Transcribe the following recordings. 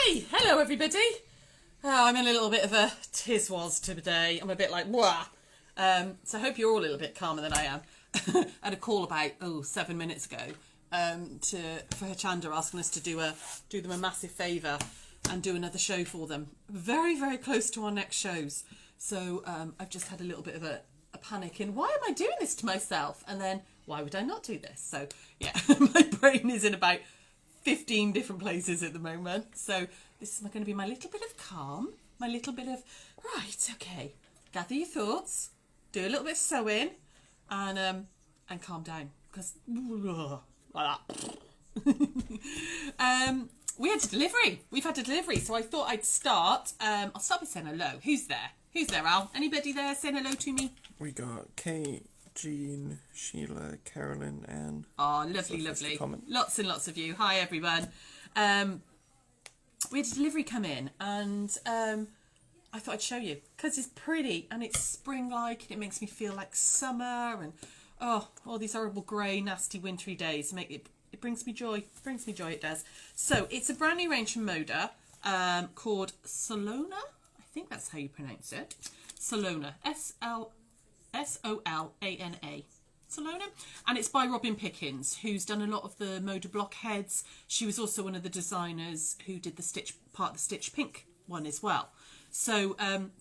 Hi, hello everybody. I'm in a little bit of a tiz-was today. I'm a bit like, wah. So I hope you're all a little bit calmer than I am. I had a call about, 7 minutes ago for Chanda asking us to do them a massive favour and do another show for them. Very, very close to our next shows. So I've just had a little bit of a panic in, why am I doing this to myself? And then, why would I not do this? So, yeah, my brain is in about 15 different places at the moment. So this is going to be my little bit of calm, my little bit of, right, okay, gather your thoughts, do a little bit of sewing and calm down, because like that. We've had a delivery, so I thought I'd start. I'll start by saying hello. Who's there, Al? Anybody there saying hello to me? We got Kate, Jean, Sheila, Carolyn, Anne. Oh, lovely. Lots and lots of you. Hi, everyone. We had a delivery come in, and I thought I'd show you, because it's pretty, and it's spring-like, and it makes me feel like summer, and all these horrible grey, nasty, wintry days. It brings me joy. It does. So, it's a brand new range from Moda, called Solana. I think that's how you pronounce it. Solana. S-O-L-A-N-A. Solana. And it's by Robin Pickens, who's done a lot of the Moda blockheads. She was also one of the designers who did the Stitch Pink one as well. So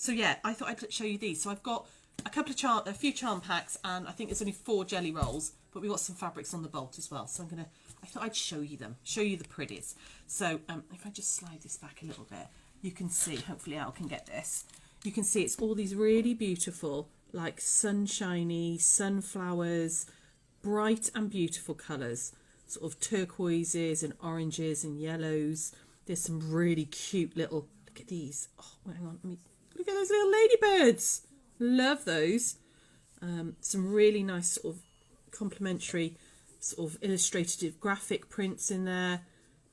yeah, I thought I'd show you these. So I've got a few charm packs, and I think there's only 4 jelly rolls, but we've got some fabrics on the bolt as well. So I thought I'd show you the pretties. So if I just slide this back a little bit, you can see, hopefully Al can get this. You can see it's all these really beautiful, like sunshiny, sunflowers, bright and beautiful colours, sort of turquoises and oranges and yellows. There's some really cute little, look at these. Oh, hang on, look at those little ladybirds. Love those. Some really nice sort of complementary sort of illustrative graphic prints in there.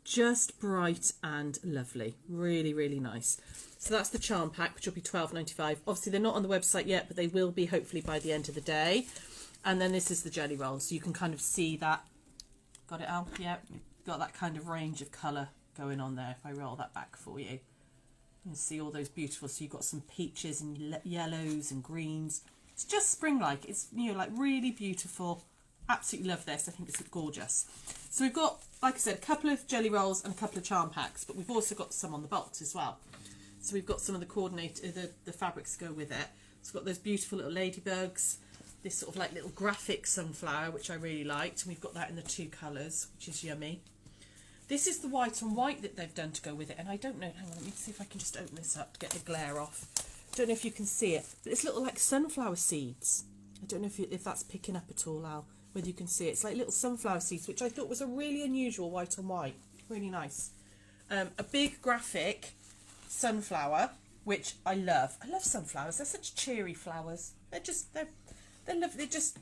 Just bright and lovely. Really, really nice. So that's the charm pack, which will be $12.95. Obviously, they're not on the website yet, but they will be hopefully by the end of the day. And then this is the jelly roll, so you can kind of see that. Got it, Al? Yeah, got that kind of range of colour going on there. If I roll that back for you, you can see all those beautiful. So you've got some peaches and yellows and greens. It's just spring-like. It's, like really beautiful. Absolutely love this. I think it's gorgeous. So we've got, like I said, a couple of jelly rolls and a couple of charm packs, but we've also got some on the bolt as well. So we've got some of the fabrics to go with it. It's got those beautiful little ladybugs, this sort of like little graphic sunflower, which I really liked. And we've got that in the 2 colours, which is yummy. This is the white on white that they've done to go with it. And I don't know, hang on, let me see if I can just open this up to get the glare off. Don't know if you can see it, but it's little like sunflower seeds. I don't know if that's picking up at all, Al, whether you can see it. It's like little sunflower seeds, which I thought was a really unusual white on white. Really nice. A big graphic sunflower, which I love. I love sunflowers. They're such cheery flowers. They're lovely. They're just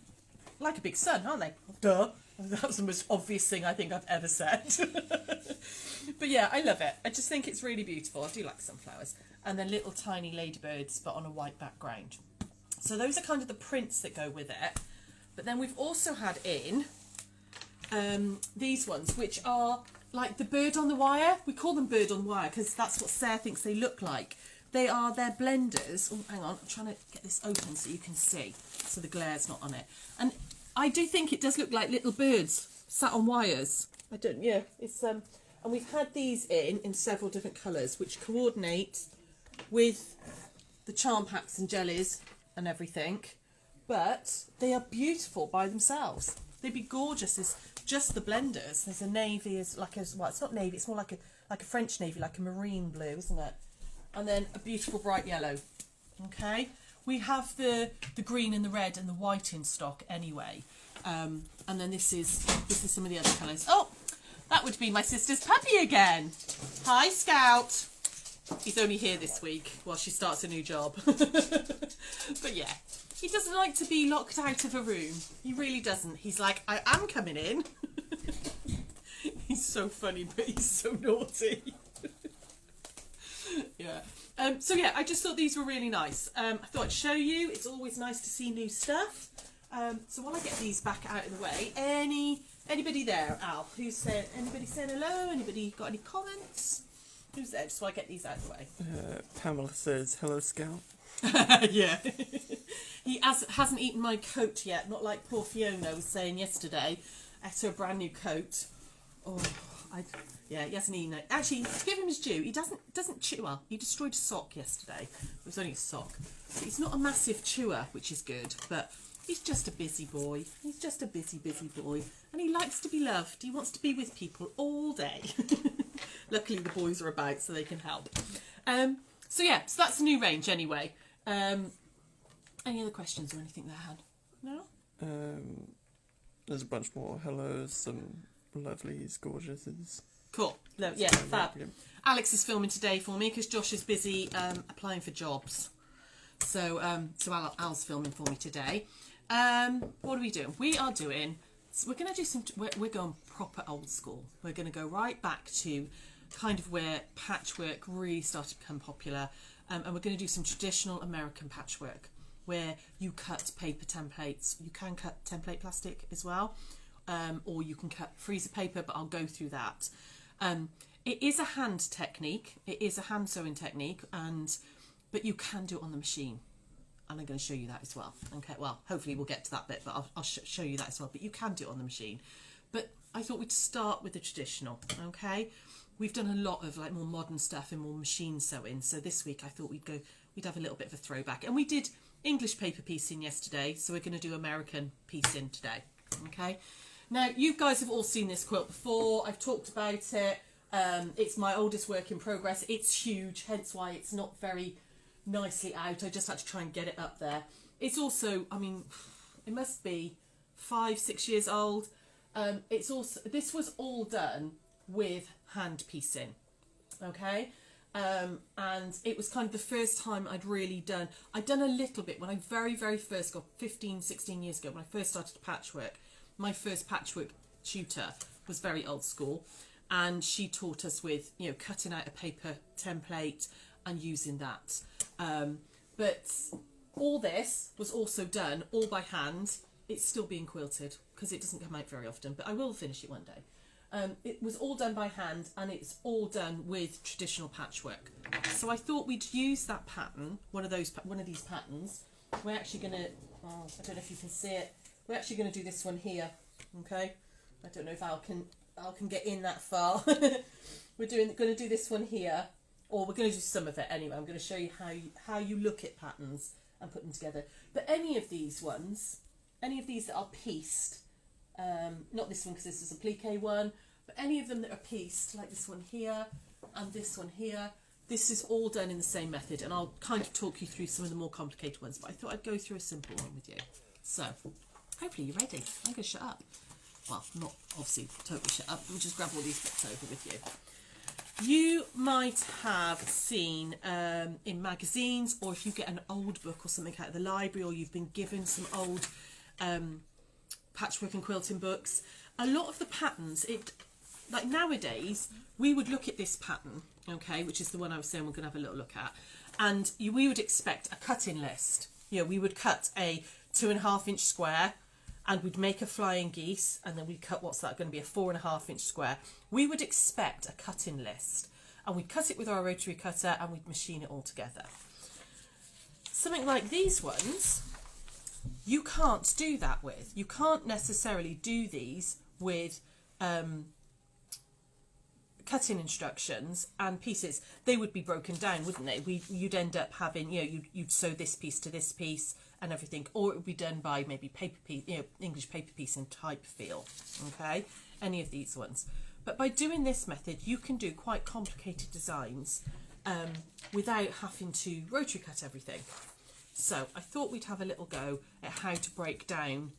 like a big sun, aren't they? Duh. That was the most obvious thing I think I've ever said. But yeah, I love it. I just think it's really beautiful. I do like sunflowers. And then little tiny ladybirds, but on a white background. So those are kind of the prints that go with it. But then we've also had in these ones, which are like the bird on the wire. We call them bird on the wire because that's what Sarah thinks they look like. They're blenders. Oh, hang on, I'm trying to get this open so you can see, so the glare's not on it. And I do think it does look like little birds sat on wires. It's and we've had these in several different colours, which coordinate with the charm packs and jellies and everything. But they are beautiful by themselves. They'd be gorgeous as just the blenders. There's a navy, it's not navy, it's more like a French navy, like a marine blue, isn't it? And then a beautiful bright yellow. Okay, we have the green and the red and the white in stock anyway. And then this is some of the other colours. Oh, that would be my sister's puppy again. Hi, Scout. He's only here this week while she starts a new job. But yeah. He doesn't like to be locked out of a room. He really doesn't. He's like, I am coming in. He's so funny, but he's so naughty. Yeah. So yeah, I just thought these were really nice. I thought I'd show you. It's always nice to see new stuff. So while I get these back out of the way, anybody there, Al? Anybody saying hello? Anybody got any comments? Who's there? Just so I get these out of the way. Pamela says, hello, Scout. Yeah. He hasn't eaten my coat yet, not like poor Fiona was saying yesterday. Ate her brand new coat. Oh, he hasn't eaten it. Actually, to give him his due, he doesn't chew. Well, he destroyed a sock yesterday. It was only a sock. But he's not a massive chewer, which is good, but he's just a busy boy. He's just a busy boy. And he likes to be loved. He wants to be with people all day. Luckily, the boys are about, so they can help. So that's a new range anyway. Any other questions or anything there, Han? No? There's a bunch more hellos, some lovelies, gorgeouses. Cool. Yeah, fab. Alex is filming today for me because Josh is busy applying for jobs. So Al's filming for me today. What are we doing? We are doing... So we're going to do some... We're going proper old school. We're going to go right back to kind of where patchwork really started to become popular. And we're going to do some traditional American patchwork where you cut paper templates. You can cut template plastic as well. Or you can cut freezer paper, but I'll go through that. It is a hand technique. It is a hand sewing technique, but you can do it on the machine. And I'm going to show you that as well. Okay, well, hopefully we'll get to that bit, but I'll show you that as well. But you can do it on the machine. But I thought we'd start with the traditional, okay? We've done a lot of like more modern stuff and more machine sewing. So this week I thought we'd have a little bit of a throwback. And we did English paper piecing yesterday, so we're going to do American piecing today, okay? Now, you guys have all seen this quilt before. I've talked about it. It's my oldest work in progress. It's huge, hence why it's not very nicely out. I just had to try and get it up there. It's also, I mean, it must be 5-6 years old. This was all done with hand piecing, okay? And it was kind of the first time I'd done a little bit when I very, very first got 15-16 years ago, when I first started patchwork. My first patchwork tutor was very old school, and she taught us with, cutting out a paper template and using that. But all this was also done all by hand. It's still being quilted because it doesn't come out very often, but I will finish it one day. It was all done by hand, and it's all done with traditional patchwork. So I thought we'd use that pattern, one of these patterns. We're actually going to, I don't know if you can see it. We're actually going to do this one here, okay? I don't know if Al can get in that far. We're going to do this one here, or we're going to do some of it anyway. I'm going to show you how you look at patterns and put them together. But any of these that are pieced, not this one because this is a plique one, but any of them that are pieced, like this one here and this one here, this is all done in the same method, and I'll kind of talk you through some of the more complicated ones, but I thought I'd go through a simple one with you. So, hopefully you're ready. I'm going to shut up. Well, not obviously totally shut up. Let me just grab all these bits over with you. You might have seen in magazines, or if you get an old book or something out of the library, or you've been given some old patchwork and quilting books, a lot of the patterns, like nowadays, we would look at this pattern, okay, which is the one I was saying we're going to have a little look at, and we would expect a cutting list. We would cut a 2.5 inch square, and we'd make a flying geese, and then we'd cut, what's that going to be, a 4.5 inch square. We would expect a cutting list, and we'd cut it with our rotary cutter, and we'd machine it all together. Something like these ones, you can't do that with. You can't necessarily do these with cutting instructions and pieces. They would be broken down, wouldn't they? You'd end up having, you'd sew this piece to this piece and everything, or it would be done by maybe paper piece, English paper piecing type feel, okay? Any of these ones. But by doing this method, you can do quite complicated designs without having to rotary cut everything. So I thought we'd have a little go at how to break down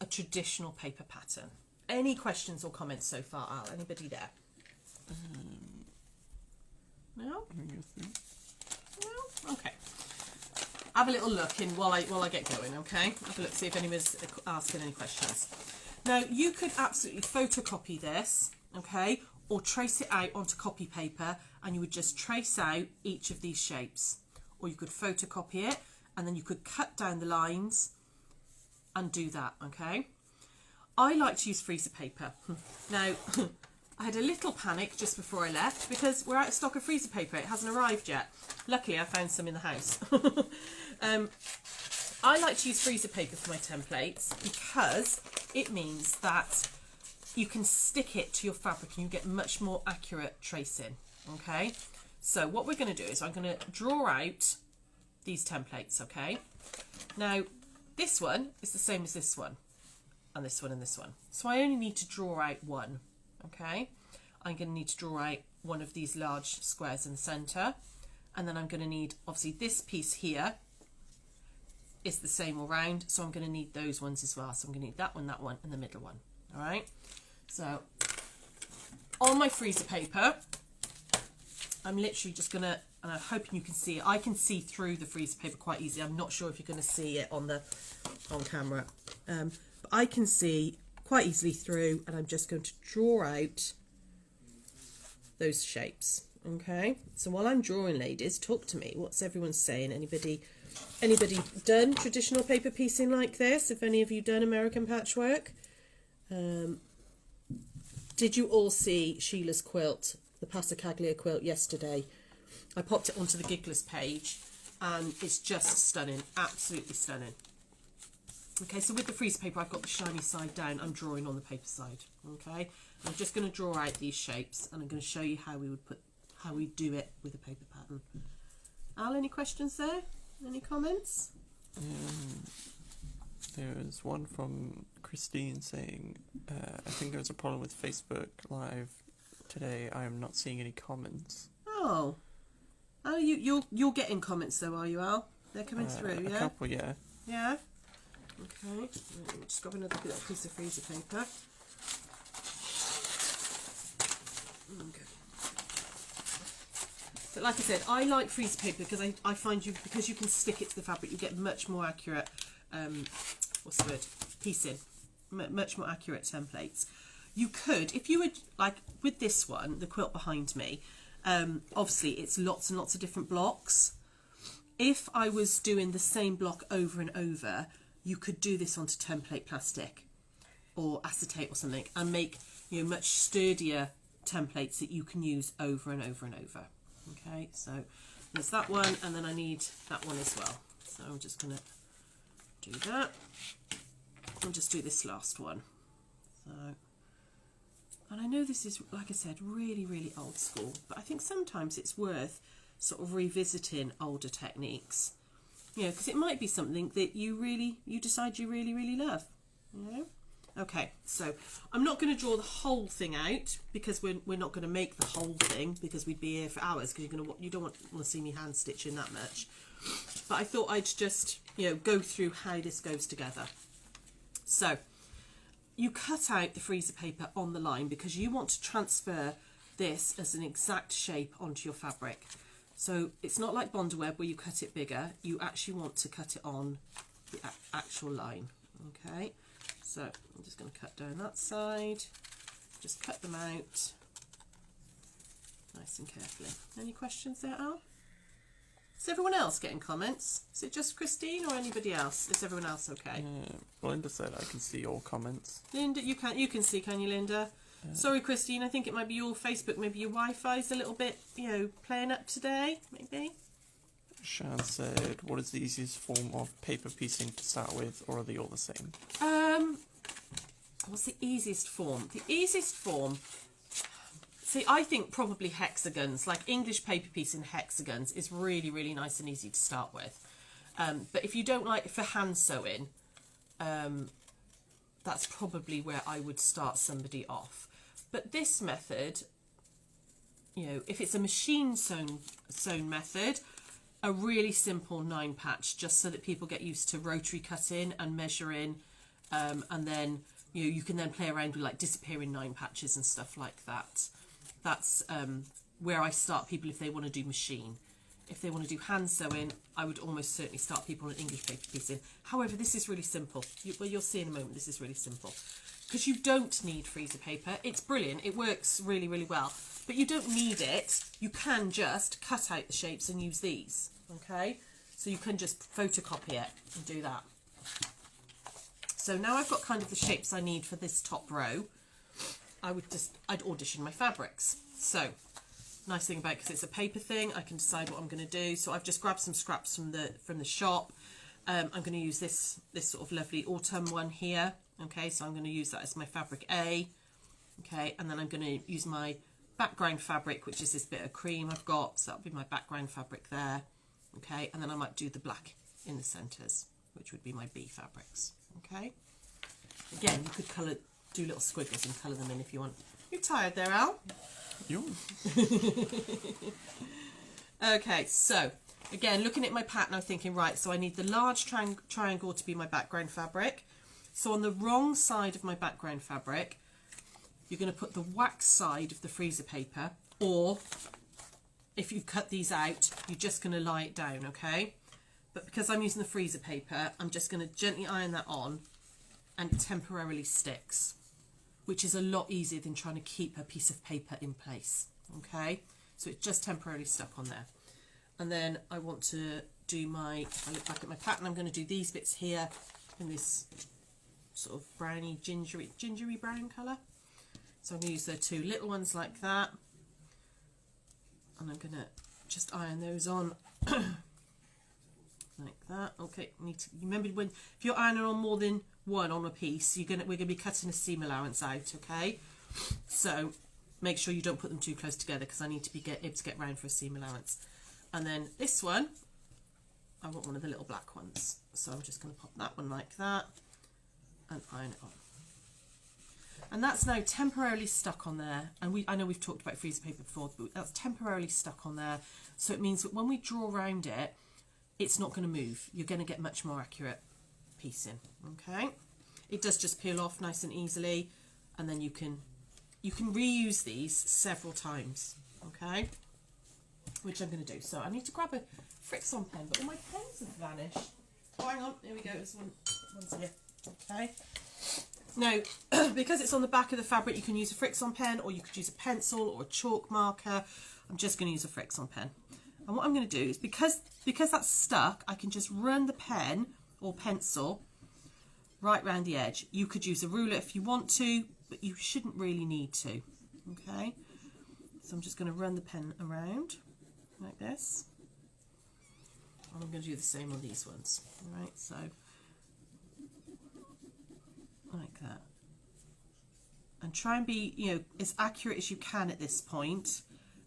a traditional paper pattern. Any questions or comments so far, Al? Anybody there? No? No? Okay. Have a little look in while I get going, okay? Have a look, see if anyone's asking any questions. Now, you could absolutely photocopy this, okay, or trace it out onto copy paper, and you would just trace out each of these shapes. Or you could photocopy it, and then you could cut down the lines and do that, okay? I like to use freezer paper. Now, I had a little panic just before I left because we're out of stock of freezer paper. It hasn't arrived yet. Luckily, I found some in the house. I like to use freezer paper for my templates because it means that you can stick it to your fabric and you get much more accurate tracing. Okay, so what we're going to do is I'm going to draw out these templates. Okay, now this one is the same as this one and this one and this one, so I only need to draw out one. Okay, I'm going to need to draw out one of these large squares in the center, and then I'm going to need, obviously this piece here is the same all round, so I'm going to need those ones as well. So I'm going to need that one, and the middle one. All right, so on my freezer paper, I'm literally just going to, and I'm hoping you can see it. I can see through the freezer paper quite easily. I'm not sure if you're going to see it on camera, but I can see quite easily through, and I'm just going to draw out those shapes. Okay, so while I'm drawing, ladies, talk to me. What's everyone saying? Anybody done traditional paper piecing like this? Have any of you done American patchwork? Did you all see Sheila's quilt, the Passacaglia quilt, yesterday? I popped it onto the Gigglers page and it's just stunning, absolutely stunning. Okay, so with the freezer paper, I've got the shiny side down. I'm drawing on the paper side. Okay, I'm just going to draw out these shapes, and I'm going to show you how we do it with a paper pattern. Al, any questions there? Any comments? There's one from Christine saying, I think there's a problem with Facebook Live today. I am not seeing any comments. Oh, you're getting comments though, are you, Al? They're coming through, yeah? A couple, yeah. Yeah? Okay, let me just grab another little piece of freezer paper. Okay. But like I said, I like freezer paper because I find because you can stick it to the fabric, you get much more accurate, what's the word, piecing, much more accurate templates. You could, if you would, like with this one, the quilt behind me, obviously it's lots and lots of different blocks. If I was doing the same block over and over, you could do this onto template plastic or acetate or something and make, you know, much sturdier templates that you can use over and over and over. Okay, so there's that one, and then I need that one as well. So I'm just going to do that and just do this last one. So, and I know this is, like I said, really, really old school, but I think sometimes it's worth sort of revisiting older techniques, you know, because it might be something that you decide you really, really love, you know. Okay, so I'm not going to draw the whole thing out because we're not going to make the whole thing because we'd be here for hours because you don't want to see me hand stitching that much. But I thought I'd just, you know, go through how this goes together. So you cut out the freezer paper on the line because you want to transfer this as an exact shape onto your fabric. So it's not like Bondaweb where you cut it bigger. You actually want to cut it on the actual line. Okay. So I'm just going to cut down that side, just cut them out nice and carefully. Any questions there, Al? Is everyone else getting comments? Is it just Christine or anybody else? Is everyone else okay? Linda said I can see all comments. Linda, you can see, can you, Linda? Sorry, Christine, I think it might be your Facebook, maybe your Wi-Fi's a little bit, you know, playing up today, maybe. Shan said, what is the easiest form of paper piecing to start with, or are they all the same? What's the easiest form? The easiest form, see, I think probably hexagons, like English paper piecing hexagons is really, really nice and easy to start with. But if you don't like, for hand sewing, that's probably where I would start somebody off. But this method, you know, if it's a machine sewn method, a really simple 9 patch, just so that people get used to rotary cutting and measuring, and then you can then play around with like disappearing 9 patches and stuff like that. That's where I start people if they want to do machine. If they want to do hand sewing, I would almost certainly start people on English paper piecing. However, this is really simple. You'll see in a moment, this is really simple. Because you don't need freezer paper. It's brilliant. It works really, really well. But you don't need it. You can just cut out the shapes and use these. Okay? So you can just photocopy it and do that. So now I've got kind of the shapes I need for this top row. I'd audition my fabrics. So nice thing about, because it's a paper thing, I can decide what I'm going to do. So I've just grabbed some scraps from the shop. I'm going to use this sort of lovely autumn one here. Okay, so I'm going to use that as my fabric A. Okay, and then I'm going to use my background fabric, which is this bit of cream I've got. So that'll be my background fabric there. Okay, and then I might do the black in the centres, which would be my B fabrics. Okay, again, you could do little squiggles and colour them in if you want. You're tired there, Al? Okay, so again, looking at my pattern, I'm thinking, right, so I need the large triangle to be my background fabric. So on the wrong side of my background fabric, you're going to put the wax side of the freezer paper, or if you've cut these out, you're just going to lie it down, okay? But because I'm using the freezer paper, I'm just going to gently iron that on, and it temporarily sticks, which is a lot easier than trying to keep a piece of paper in place, okay? So it's just temporarily stuck on there. And then I want to do if I look back at my pattern, I'm going to do these bits here in this sort of browny, gingery brown colour. So I'm going to use the two little ones like that. And I'm going to just iron those on like that. Okay, remember if you're ironing on more than one on a piece, we're going to be cutting a seam allowance out, okay? So make sure you don't put them too close together, because I need to be able to get round for a seam allowance. And then this one, I want one of the little black ones. So I'm just going to pop that one like that and iron it on. And that's now temporarily stuck on there. And I know we've talked about freezer paper before, but that's temporarily stuck on there. So it means that when we draw around it, it's not going to move. You're going to get much more accurate piecing, okay? It does just peel off nice and easily, and then you can reuse these several times, okay? Which I'm going to do. So I need to grab a Fritz-on pen, but all my pens have vanished. Oh, hang on, here we go. There's one's here, okay? Now, because it's on the back of the fabric, you can use a Fritz-on pen, or you could use a pencil or a chalk marker. I'm just going to use a Fritz-on pen. And what I'm going to do is, because that's stuck, I can just run the pen or pencil right round the edge. You could use a ruler if you want to, but you shouldn't really need to. Okay, so I'm just going to run the pen around like this. And I'm going to do the same on these ones. All right, so like that. And try and be, as accurate as you can at this point,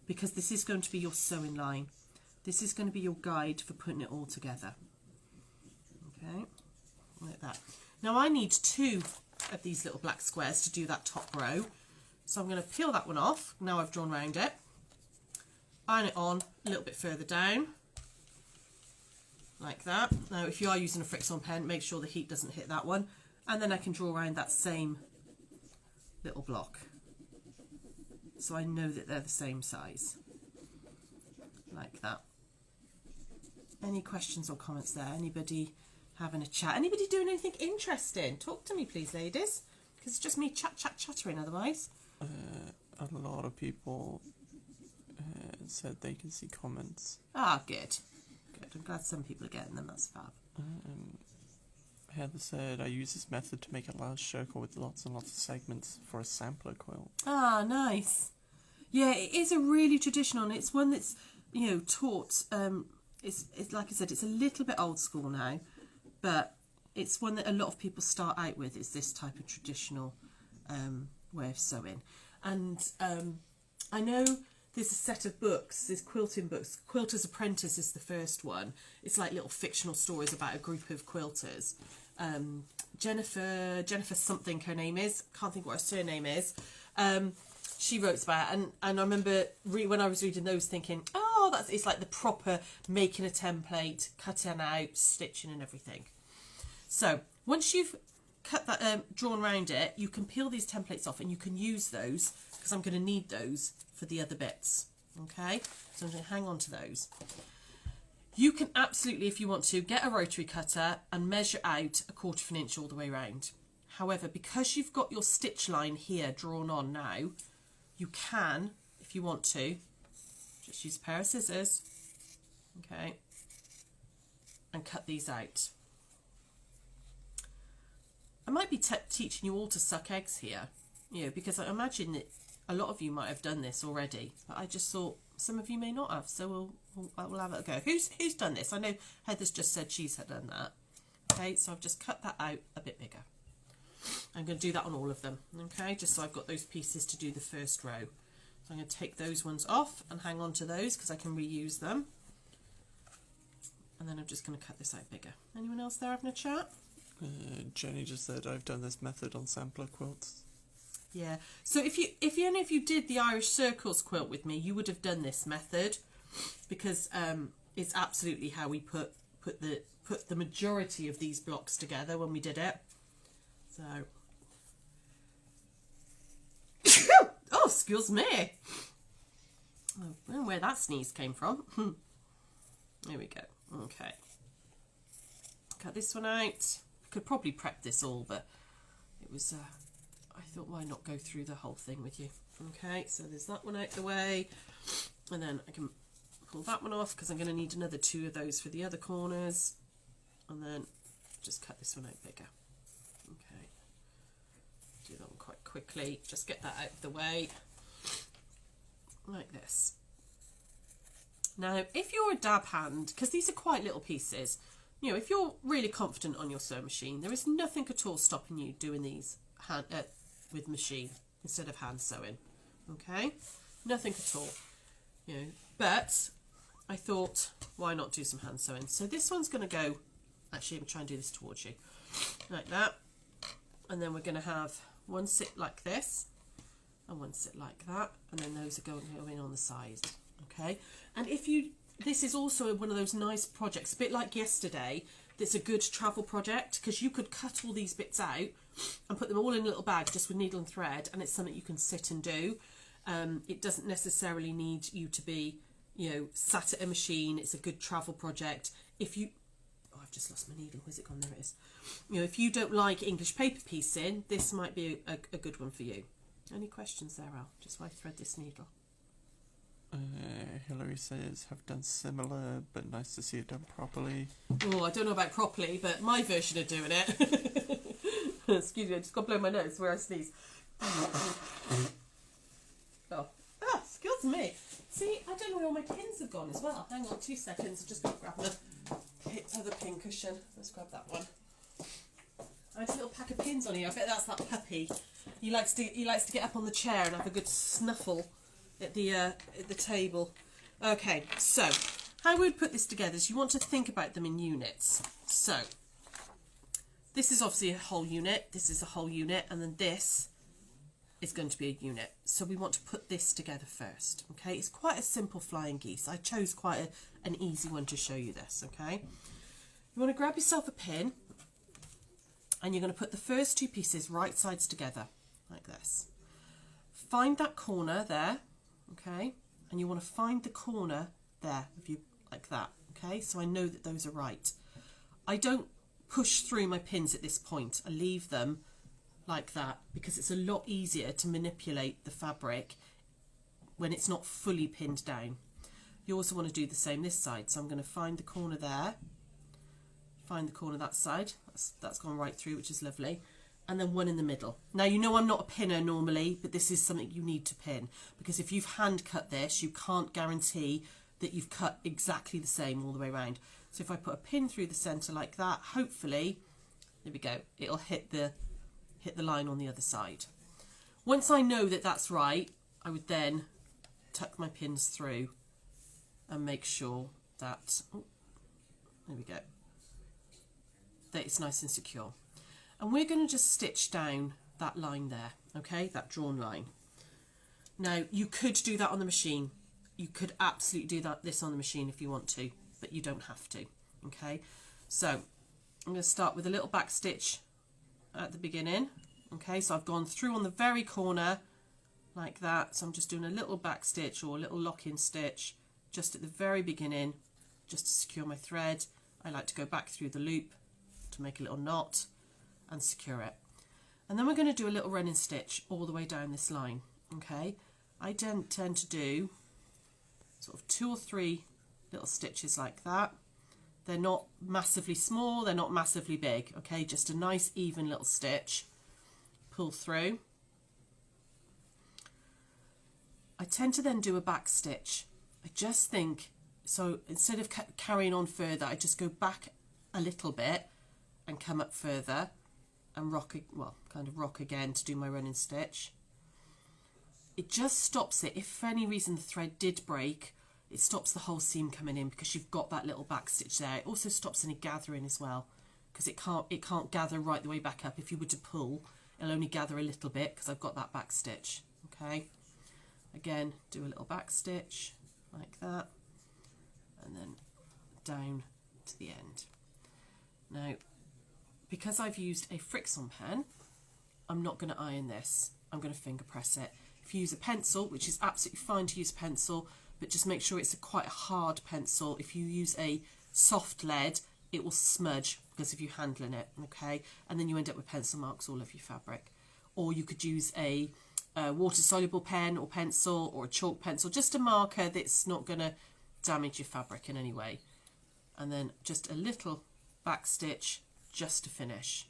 because this is going to be your sewing line. This is going to be your guide for putting it all together. Okay, like that. Now I need 2 of these little black squares to do that top row. So I'm going to peel that one off. Now I've drawn around it. Iron it on a little bit further down. Like that. Now if you are using a Fritz-on pen, make sure the heat doesn't hit that one. And then I can draw around that same little block. So I know that they're the same size. Like that. Any questions or comments there? Anybody having a chat? Anybody doing anything interesting? Talk to me, please, ladies. Because it's just me chattering otherwise. A lot of people said they can see comments. Ah, good. Good. I'm glad some people are getting them. That's fab. Heather said, I use this method to make a large circle with lots and lots of segments for a sampler quilt. Ah, nice. Yeah, it is a really traditional, and it's one that's, taught. It's like I said, it's a little bit old school now, but it's one that a lot of people start out with, is this type of traditional way of sewing. And I know there's a set of books, there's quilting books. Quilter's Apprentice is the first one. It's like little fictional stories about a group of quilters. Jennifer something her name is, can't think what her surname is. She wrote about it, and I remember when I was reading those thinking, oh, it's like the proper making a template, cutting out, stitching and everything. So once you've cut that, drawn around it, you can peel these templates off and you can use those, because I'm going to need those for the other bits. Okay, so I'm going to hang on to those. You can absolutely, if you want to, get a rotary cutter and measure out 1/4 of an inch all the way around. However, because you've got your stitch line here drawn on now, you can, if you want to, just use a pair of scissors, okay, and cut these out. I might be teaching you all to suck eggs here. you know, because I imagine that a lot of you might have done this already, but I just thought some of you may not have, so we'll have a go. Who's done this? I know Heather's just said she's had done that. Okay, so I've just cut that out a bit bigger. I'm going to do that on all of them, okay, just so I've got those pieces to do the first row. So I'm going to take those ones off and hang on to those because I can reuse them. And then I'm just going to cut this out bigger. Anyone else there having a chat? Jenny just said I've done this method on sampler quilts. Yeah. So if you did the Irish Circles quilt with me, you would have done this method because it's absolutely how we put the majority of these blocks together when we did it. So. Oh, excuse me. I don't know where that sneeze came from. There we go. Okay. Cut this one out. Could probably prep this all, but it was, I thought, why not go through the whole thing with you? Okay, so there's that one out the way. And then I can pull that one off because I'm going to need another 2 of those for the other corners. And then just cut this one out bigger. Okay. Do that one quite quickly. Just get that out of the way. Like this. Now, if you're a dab hand, because these are quite little pieces, you know, if you're really confident on your sewing machine, there is nothing at all stopping you doing these with machine instead of hand sewing. Okay, nothing at all. You know, but I thought, why not do some hand sewing? So this one's going to go. Actually, I'm trying to do this towards you, like that, and then we're going to have one sit like this, and one sit like that, and then those are going in on the sides. Okay, and if you, this is also one of those nice projects, a bit like yesterday, that's a good travel project because you could cut all these bits out and put them all in a little bag just with needle and thread, and it's something you can sit and do. It doesn't necessarily need you to be, you know, sat at a machine. It's a good travel project. If you, oh, I've just lost my needle. Where's it gone? There it is. You know, if you don't like English paper piecing, this might be a good one for you. Any questions there, Al? Just while I thread this needle. Hillary says, have done similar, but nice to see it done properly. Oh, I don't know about properly, but my version of doing it. Excuse me, I just got to blow my nose where I sneeze. Oh, excuse me. See, I don't know where all my pins have gone as well. Hang on 2 seconds, I've just got to grab the other pin cushion. Let's grab that one. I had a little pack of pins on here. I bet that's that puppy. He likes to get up on the chair and have a good snuffle at the table. Okay, so how we would put this together is you want to think about them in units. So this is obviously a whole unit, this is a whole unit, and then this is going to be a unit. So we want to put this together first. Okay, it's quite a simple flying geese. I chose quite an easy one to show you this. Okay, you want to grab yourself a pin and you're going to put the first 2 pieces right sides together like this. Find that corner there. Okay, and you want to find the corner there of you like that. Okay, so I know that those are right. I don't push through my pins at this point. I leave them like that because it's a lot easier to manipulate the fabric when it's not fully pinned down. You also want to do the same this side. So I'm going to find the corner there, find the corner that side. That's gone right through, which is lovely. And then one in the middle. Now, you know I'm not a pinner normally, but this is something you need to pin, because if you've hand cut this, you can't guarantee that you've cut exactly the same all the way around. So if I put a pin through the centre like that, hopefully, there we go, it'll hit the line on the other side. Once I know that that's right, I would then tuck my pins through and make sure that, oh, there we go, that it's nice and secure. And we're going to just stitch down that line there, okay, that drawn line. Now, you could do that on the machine. You could absolutely do this on the machine if you want to, but you don't have to, okay? So I'm going to start with a little back stitch at the beginning, okay? So I've gone through on the very corner like that. So I'm just doing a little back stitch or a little lock-in stitch just at the very beginning, just to secure my thread. I like to go back through the loop to make a little knot and secure it. And then we're going to do a little running stitch all the way down this line, okay? I tend to do sort of 2 or 3 little stitches like that. They're not massively small, they're not massively big, okay? Just a nice even little stitch. Pull through, I tend to then do a back stitch. I just think, so instead of carrying on further, I just go back a little bit and come up further and rock, well, kind of rock again to do my running stitch. It just stops it. If for any reason the thread did break, it stops the whole seam coming in because you've got that little back stitch there. It also stops any gathering as well, because it can't gather right the way back up. If you were to pull, it'll only gather a little bit because I've got that back stitch. Okay, again, do a little back stitch like that, and then down to the end. Now, because I've used a Frixion pen, I'm not going to iron this. I'm going to finger press it. If you use a pencil, which is absolutely fine to use a pencil, but just make sure it's quite a hard pencil. If you use a soft lead, it will smudge because of you handling it, okay? And then you end up with pencil marks all over your fabric. Or you could use a water-soluble pen or pencil, or a chalk pencil, just a marker that's not going to damage your fabric in any way. And then just a little back stitch just to finish.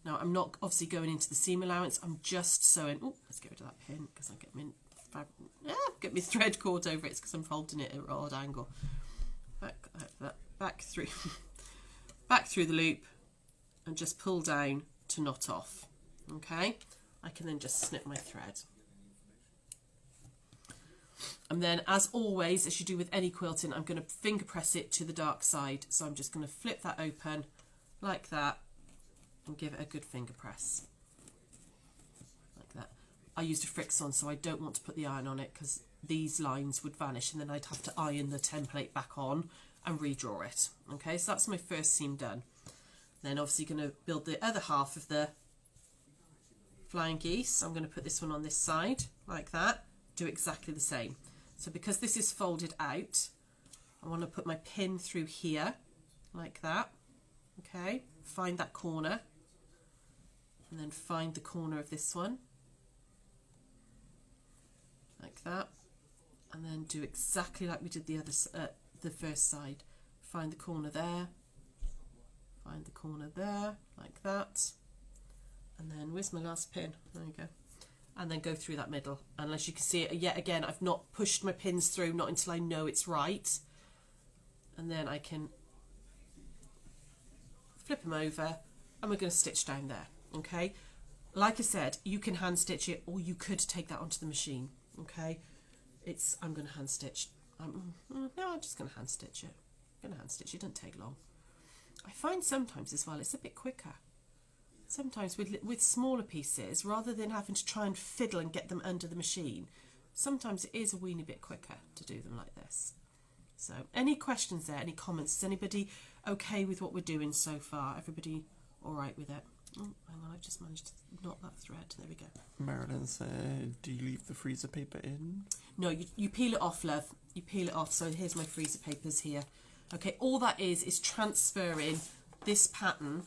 Now, I'm not obviously going into the seam allowance. I'm just sewing. Oh, let's get rid of that pin because I get my thread caught over it because I'm folding it at an odd angle. Back through, back through the loop, and just pull down to knot off. Okay, I can then just snip my thread. And then, as always, as you do with any quilting, I'm going to finger press it to the dark side. So I'm just going to flip that open like that and give it a good finger press. Like that. I used a Frixion, so I don't want to put the iron on it because these lines would vanish and then I'd have to iron the template back on and redraw it. Okay, so that's my first seam done. Then obviously going to build the other half of the flying geese. I'm going to put this one on this side like that. Do exactly the same. So because this is folded out, I want to put my pin through here like that. Okay, find that corner and then find the corner of this one like that, and then do exactly like we did the other the first side. Find the corner there, find the corner there like that, and then where's my last pin? There you go. And then go through that middle. Unless you can see it yet again, I've not pushed my pins through, not until I know it's right, and then I can flip them over and we're going to stitch down there. Okay, like I said, you can hand stitch it or you could take that onto the machine. Okay, I'm going to hand stitch. No, I'm just going to hand stitch it. I'm going to hand stitch it. It doesn't take long. I find sometimes as well it's a bit quicker. Sometimes with smaller pieces, rather than having to try and fiddle and get them under the machine, sometimes it is a weeny bit quicker to do them like this. So any questions there, any comments? Is anybody okay with what we're doing so far? Everybody all right with it? Oh, hang on, I've just managed to knot that thread. There we go. Marilyn said, do you leave the freezer paper in? No, you peel it off, love. You peel it off. So here's my freezer papers here. Okay, all that is transferring this pattern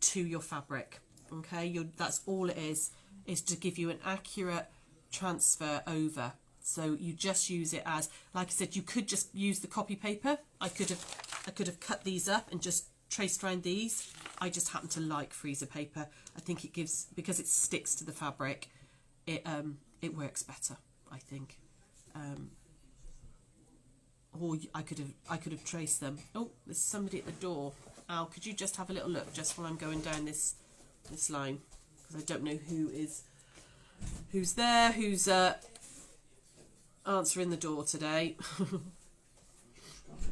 to your fabric. Okay, that's all it is to give you an accurate transfer over. So you just use it as, like I said, you could just use the copy paper. I could have cut these up and just traced around these. I just happen to like freezer paper. I think it gives, because it sticks to the fabric, it works better, I think. Or I could have traced them. Oh, there's somebody at the door. Al, could you just have a little look just while I'm going down this line, because I don't know who's there, who's answering the door today.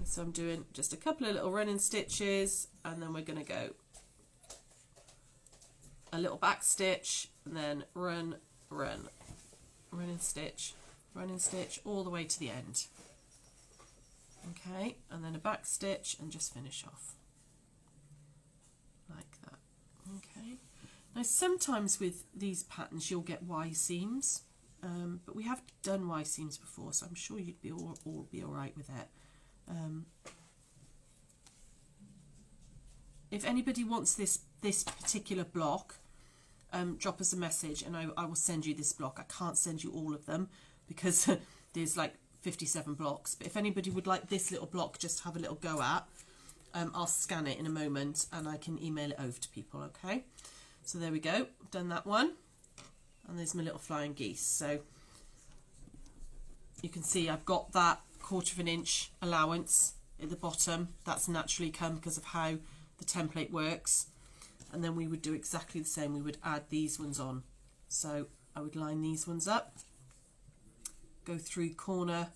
So I'm doing just a couple of little running stitches, and then we're going to go a little back stitch, and then running stitch all the way to the end. Okay, and then a back stitch and just finish off like that. Okay, now sometimes with these patterns you'll get Y seams, but we have done Y seams before, so I'm sure you'd be all right with it. If anybody wants this particular block, drop us a message and I will send you this block. I can't send you all of them because there's like 57 blocks, but if anybody would like this little block just to have a little go at, I'll scan it in a moment and I can email it over to people. Okay, so there we go, I've done that one, and there's my little flying geese. So you can see I've got that 1/4 of an inch allowance at the bottom. That's naturally come because of how the template works. And then we would do exactly the same. We would add these ones on. So I would line these ones up, go through corner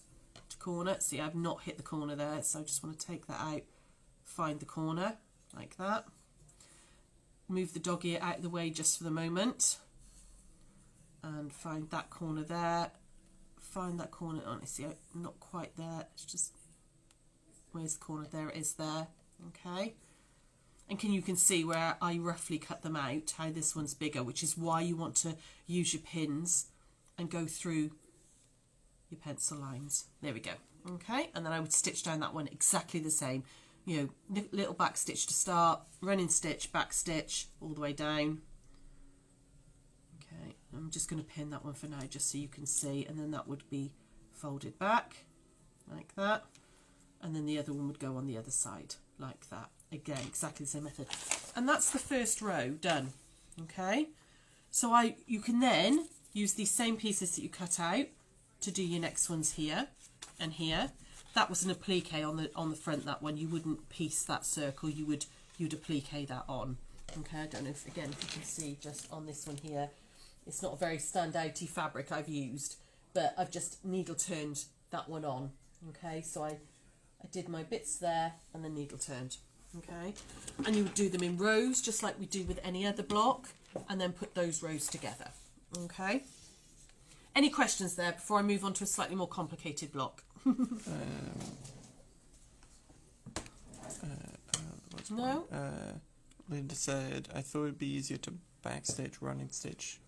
to corner. See, I've not hit the corner there, so I just want to take that out, find the corner like that. Move the dog ear out of the way just for the moment and find that corner there. Find that corner. Honestly, I'm not quite there. It's just, where's the corner? There it is there. Okay. And you can see where I roughly cut them out, how this one's bigger, which is why you want to use your pins and go through your pencil lines. There we go. Okay, and then I would stitch down that one exactly the same. You know, little back stitch to start, running stitch, back stitch, all the way down. Okay, I'm just going to pin that one for now just so you can see, and then that would be folded back like that, and then the other one would go on the other side like that. Again, exactly the same method. And that's the first row done. Okay, so you can then use these same pieces that you cut out to do your next ones here and here. That was an applique on the front, that one. You wouldn't piece that circle, you'd applique that on. Okay, I don't know if, again, if you can see just on this one here, it's not a very standouty fabric I've used, but I've just needle turned that one on. Okay, so I did my bits there and then needle turned. Okay, and you would do them in rows just like we do with any other block, and then put those rows together. Okay, any questions there before I move on to a slightly more complicated block? No? Linda said, I thought it'd be easier to backstitch running stitch.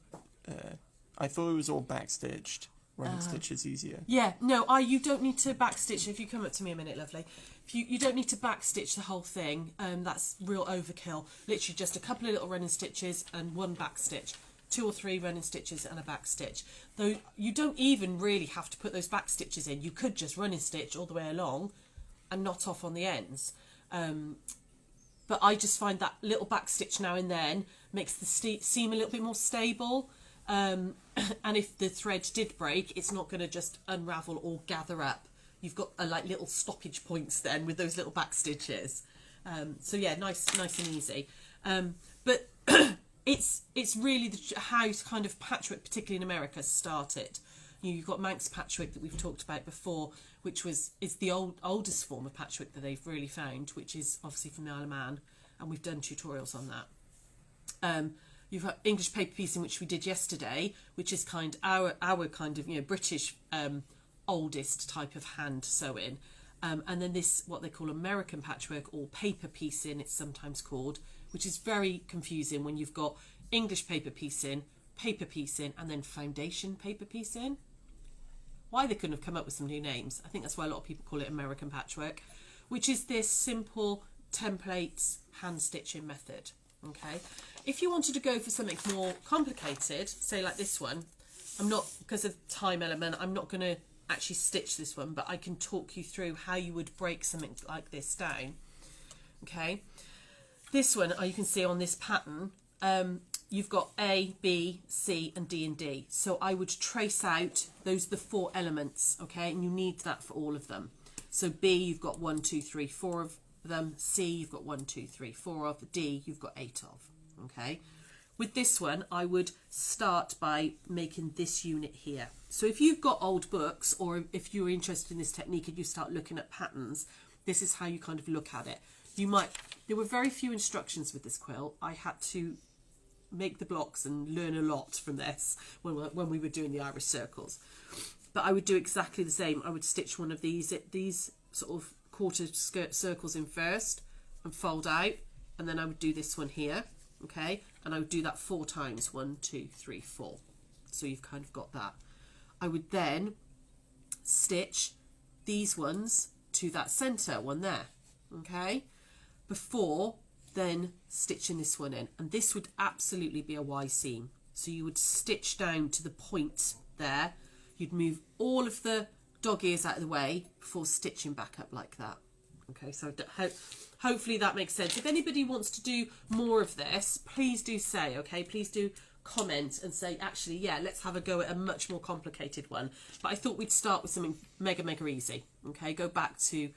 I thought it was all backstitched. Running stitch is easier. Yeah, no, you don't need to backstitch. If you come up to me a minute, lovely. If you don't need to backstitch the whole thing. That's real overkill. Literally just a couple of little running stitches and one backstitch. 2 or 3 running stitches and a back stitch. Though you don't even really have to put those back stitches in. You could just running stitch all the way along and knot off on the ends. But I just find that little back stitch now and then makes the seam a little bit more stable. And if the thread did break, it's not going to just unravel or gather up. You've got like little stoppage points then with those little back stitches. So yeah, nice and easy. But it's really how kind of patchwork, particularly in America, started. You've got Manx patchwork that we've talked about before, which is the oldest form of patchwork that they've really found, which is obviously from the Isle of Man, and we've done tutorials on that. You've got English paper piecing, which we did yesterday, which is our kind of British oldest type of hand sewing. And then this, what they call American patchwork, or paper piecing, it's sometimes called, which is very confusing when you've got English paper piecing, and then foundation paper piecing. Why they couldn't have come up with some new names. I think that's why a lot of people call it American patchwork, which is this simple templates hand stitching method. Okay, if you wanted to go for something more complicated, say like this one, because of time element, I'm not going to actually stitch this one, but I can talk you through how you would break something like this down. Okay, this one, you can see on this pattern, you've got A, B, C and D and D. So I would trace out the 4 elements, okay, and you need that for all of them. So B, you've got 1, 2, 3, 4 of them. C, you've got 1, 2, 3, 4 of. D, you've got 8 of. Okay, with this one I would start by making this unit here. So if you've got old books, or if you're interested in this technique and you start looking at patterns, this is how you kind of look at it. There were very few instructions with this quilt. I had to make the blocks and learn a lot from this when we were doing the Irish circles. But I would do exactly the same. I would stitch one of these sort of quarter skirt circles in first and fold out, and then I would do this one here, okay, and I would do that 4 times, 1, 2, 3, 4. So you've kind of got that. I would then stitch these ones to that center one there, okay, before then stitching this one in, and this would absolutely be a Y seam. So you would stitch down to the point there, you'd move all of the dog ears out of the way before stitching back up like that. Okay, so hopefully that makes sense. If anybody wants to do more of this, please do say, okay, please do comment and say, actually, yeah, let's have a go at a much more complicated one. But I thought we'd start with something mega easy. Okay, go back to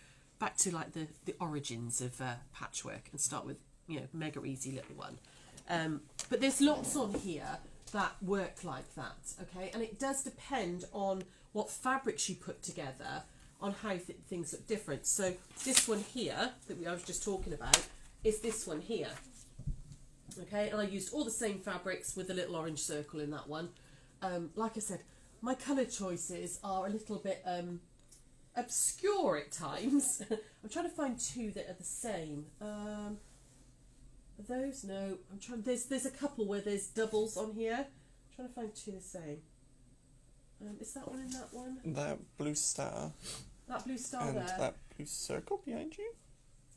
like the origins of patchwork and start with, you know, mega easy little one. But there's lots on here that work like that. Okay, and it does depend on what fabrics you put together, on how things look different. So this one here that I was just talking about is this one here. Okay, and I used all the same fabrics with a little orange circle in that one. Like I said, my colour choices are a little bit obscure at times. I'm trying to find two that are the same. Are those? No. I'm trying. There's a couple where there's doubles on here. I'm trying to find two the same. Is that one in that one? That blue star. That blue star and there. That blue circle behind you?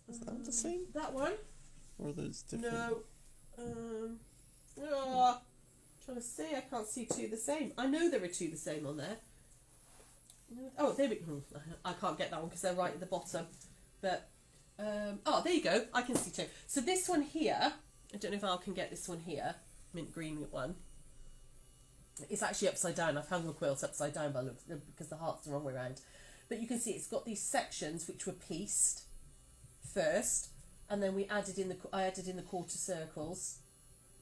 Is that the same? That one? Or are those different? No. Trying to see, I can't see two the same. I know there are two the same on there. Oh, there we go. I can't get that one because they're right at the bottom. But oh, there you go. I can see two. So this one here, I don't know if I can get this one here, mint green one. It's actually upside down. I've hung the quilt upside down by look because the heart's the wrong way around. But you can see it's got these sections which were pieced first, and then I added in the quarter circles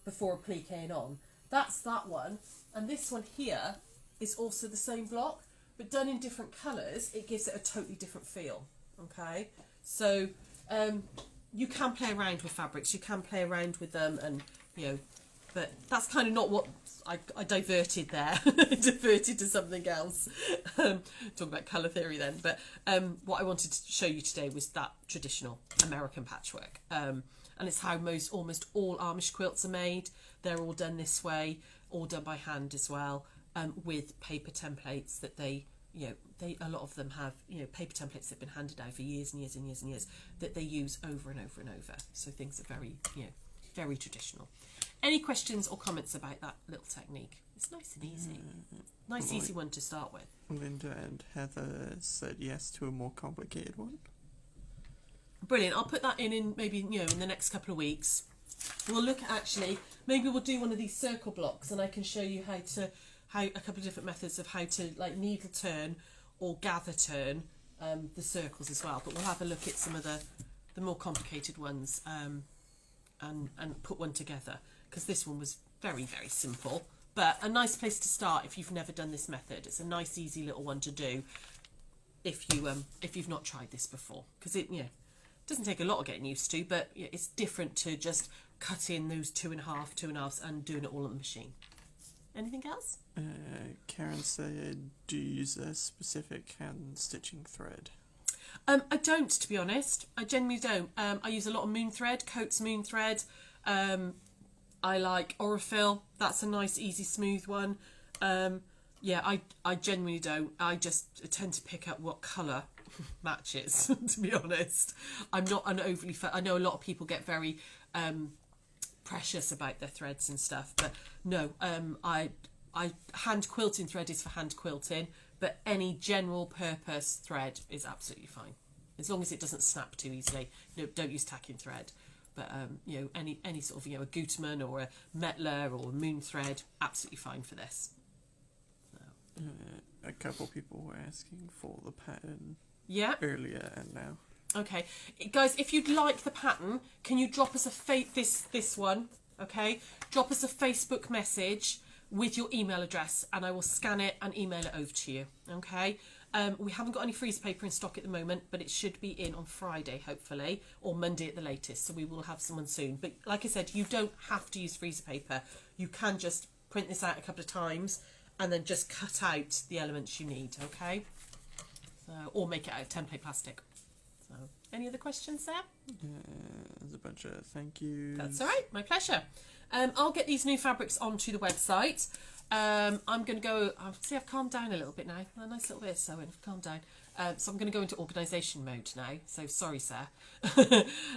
before appliquing on. That's that one, and this one here is also the same block, but done in different colours. It gives it a totally different feel. Okay, so you can play around with fabrics. You can play around with them, and you know, but that's kind of not what I diverted there. Diverted to something else. Talking about colour theory then. But what I wanted to show you today was that traditional American patchwork. And it's how almost all Amish quilts are made. They're all done this way, all done by hand as well, with paper templates that a lot of them have, you know, paper templates that have been handed down for years and years and years and years that they use over and over and over. So things are very, you know, very traditional. Any questions or comments about that little technique? It's nice and easy. Nice, easy one to start with. Linda and Heather said yes to a more complicated one. Brilliant. I'll put that in maybe, you know, in the next couple of weeks. We'll look at maybe we'll do one of these circle blocks, and I can show you how a couple of different methods of how to like needle turn or gather turn the circles as well. But we'll have a look at some of the more complicated ones and put one together, because this one was very simple, but a nice place to start if you've never done this method. It's a nice easy little one to do if you've not tried this before, because it doesn't take a lot of getting used to, but it's different to just cut in those 2.5 and doing it all on the machine. Anything else? Karen said, do you use a specific hand stitching thread? I don't, to be honest. I genuinely don't. I use a lot of moon thread, Coates moon thread. I like Orifil. That's a nice, easy, smooth one. I genuinely don't. I just tend to pick up what colour matches, to be honest. I'm not an overly... I know a lot of people get very precious about their threads and stuff, but no, I hand quilting thread is for hand quilting, but any general purpose thread is absolutely fine, as long as it doesn't snap too easily. You know, don't use tacking thread, but any sort of a Gutermann or a Metler or a moon thread, absolutely fine for this. So. A couple people were asking for the pattern earlier and now. Okay, guys, if you'd like the pattern, can you drop us this one? Okay, drop us a Facebook message with your email address, and I will scan it and email it over to you. Okay, we haven't got any freezer paper in stock at the moment, but it should be in on Friday, hopefully, or Monday at the latest. So we will have someone soon. But like I said, you don't have to use freezer paper. You can just print this out a couple of times and then just cut out the elements you need. Okay, so, or make it out of template plastic. So, any other questions there? There's a bunch of thank yous. That's all right, my pleasure. I'll get these new fabrics onto the website. I'm going to go... I've calmed down a little bit now. A nice little bit of sewing. I've calmed down. So I'm going to go into organisation mode now. So sorry, Sir.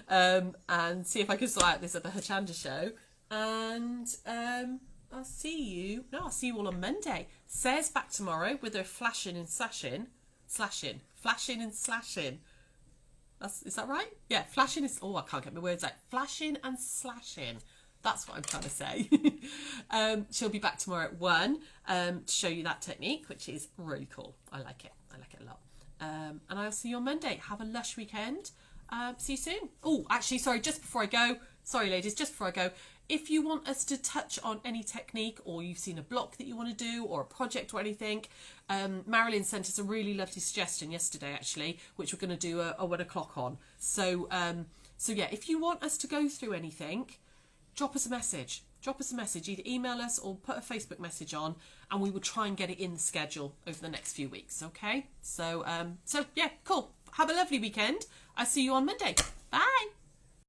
And see if I can sort out this at the Hachanda show. And I'll see you all on Monday. Sarah's back tomorrow with her flashing and slashing. Flashing and slashing. Is that right? Yeah, flashing is... Oh, I can't get my words out. Flashing and slashing. That's what I'm trying to say. She'll be back tomorrow at 1 to show you that technique, which is really cool. I like it. I like it a lot. And I'll see you on Monday. Have a lush weekend. See you soon. Oh, actually, sorry, just before I go. Sorry, ladies, just before I go. If you want us to touch on any technique, or you've seen a block that you want to do, or a project or anything, Marilyn sent us a really lovely suggestion yesterday, actually, which we're going to do a 1 o'clock on. So yeah, if you want us to go through anything, drop us a message. Drop us a message. Either email us or put a Facebook message on, and we will try and get it in the schedule over the next few weeks. Okay? So yeah, cool. Have a lovely weekend. I'll see you on Monday. Bye.